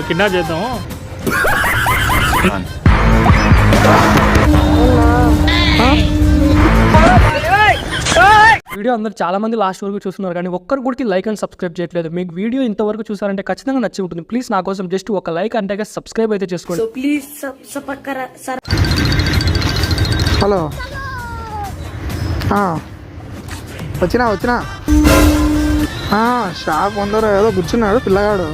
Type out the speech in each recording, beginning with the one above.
Kidnap చేద్దాము. Video అందరూ చాలా మంది లాస్ట్ వరకు చూస్తున్నారు కానీ ఒక్కరు కూడా లైక్ అండ్ సబ్స్క్రైబ్ చేయట్లేదు. మీకు వీడియో ఇంతవరకు చూసారంటే ఖచ్చితంగా నచ్చి ఉంటుంది. ప్లీజ్ నా కోసం జస్ట్ ఒక లైక్ అంటే సబ్స్క్రైబ్ అయితే చేసుకోండి. హలో, వచ్చినా షాప్ ముందర ఏదో కూర్చున్నాడు పిల్లగాడు.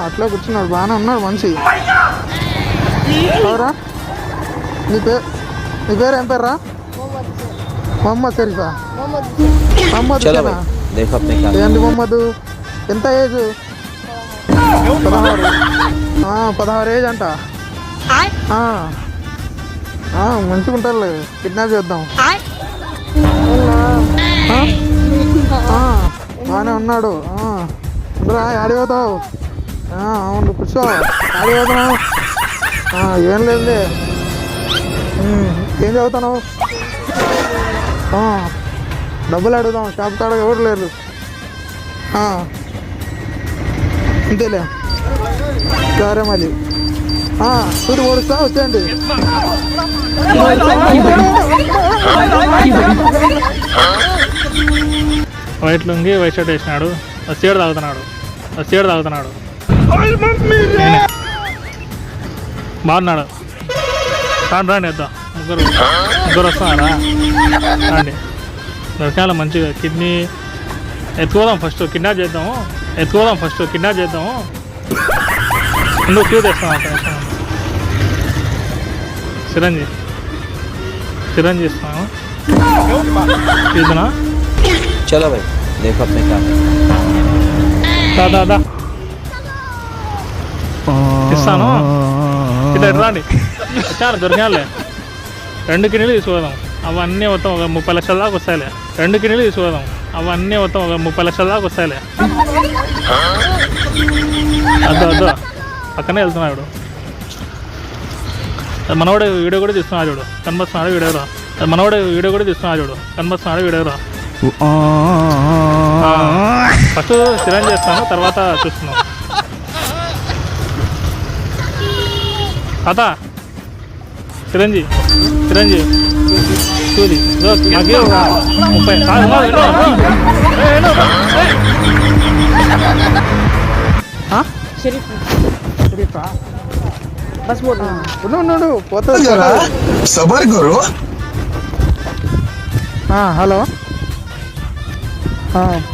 అట్లా కూర్చున్నాడు, బాగానే ఉన్నాడు మనిషి. ఎవరా నీ పేరు ఏం పేర్రా? మొహమ్మద్ షరీఫా? మొహమ్మద్ ఏంటి మొహమ్మద్? ఎంత ఏజ్? 16 ఏజ్ అంట. మంచిగా ఉంటారు, కిడ్నాప్ చేద్దాం. బాగానే ఉన్నాడు. అందరా ఆడిపోతావు? అవును, కూర్చో. ఆడిపోతున్నావు? ఏం లేదు. ఏం చదువుతున్నావు? డబ్బులు అడుగుదాం, షాప్ కాడ ఎవరు లేరు. అంతేలే, సరే మళ్ళీ సూది ఓడుస్తా, వచ్చేయండి. వైట్ లుంగి వైట్ షర్ట్ వేసినాడు, సీడ్ తాగుతున్నాడు. బాగున్నాడు. రాండి వద్దాం, ముగ్గురు వస్తున్నారా? రండి, దొరకాల మంచిగా. కిడ్నీ ఎత్తుకోదాం ఫస్ట్, కిడ్నాప్ చేద్దాము. ఎందుకు క్యూ తెస్తాం? సిరంజి ఇస్తున్నాము. ఇదినా చలో భాయ్, దేఖో అప్నే కామ్. దా ఇస్తాను. ఇట్లా రండి, చాలా దొరికాలే. 2 కిడ్నీలు తీసుకోదాం, అవన్నీ మొత్తం ఒక 30 లక్షల దాకా వస్తాయిలే. 2 కిడ్నీలు తీసుకోదాం, అవన్నీ మొత్తం ఒక 30 లక్షల దాకా వస్తాయిలే. అద్దో పక్కనే వెళ్తున్నాడు. మనవాడు వీడియో కూడా తీస్తున్నాడు చూడు, కనిపిస్తున్నాడు వీడియోలో. వీడియోలో ఫస్ట్ సిరంజి చేస్తాను, తర్వాత చూస్తున్నాం. తాత సిరంజి చూది నాకే 30. బస్ ఉన్నాడు, పోతుంది కదా. హలో,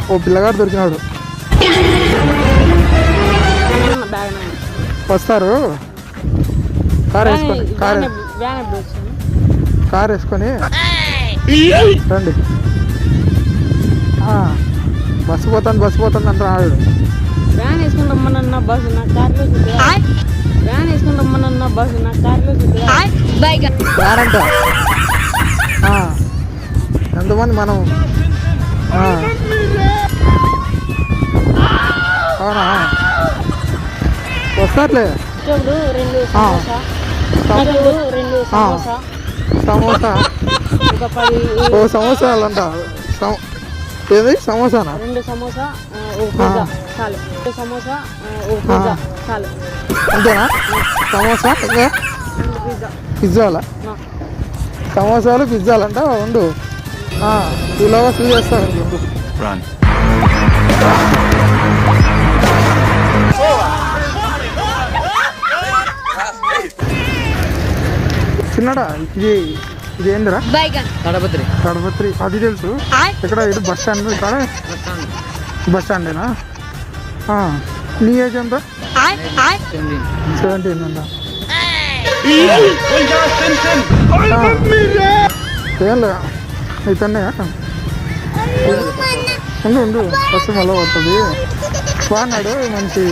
ఓ పిల్లగాడు దొరికినాడు. వస్తారు, కార్ వేసుకొని రండి. బస్సు పోతుంది అంటున్నాడు. వ్యాన్ వేసుకుని రమ్మనన్నా బస్సు నా కార్లో వ్యాన్ అంట. ఎంతమంది మనం? అవునా, వస్తాట్లే. సమోసా ఓ సమోసాలంట. ఏది సమోసానా? 2 సమోసా చాలు. అంతేనా? సమోసా ఇంకా పిజ్జాలా? సమోసాలు పిజ్జాలంట. ఉండు, ఈలోగా ఫీ చేస్తాను. చిన్నడా, ఇది ఏందిరా? కడపత్రి. అది తెలుసు. ఇక్కడ ఇది బస్ స్టాండ్. ఇక్కడ బస్ స్టాండేనా? నీ ఏజ్ ఎంత? 17 అంట. ఏం లే, ఇతన్నే ఉండు, బస్సు మళ్ళీ పడుతుంది. బాగున్నాడు మంచి.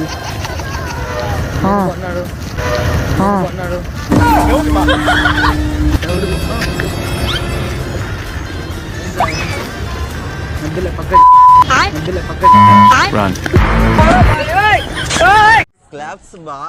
Claps ba?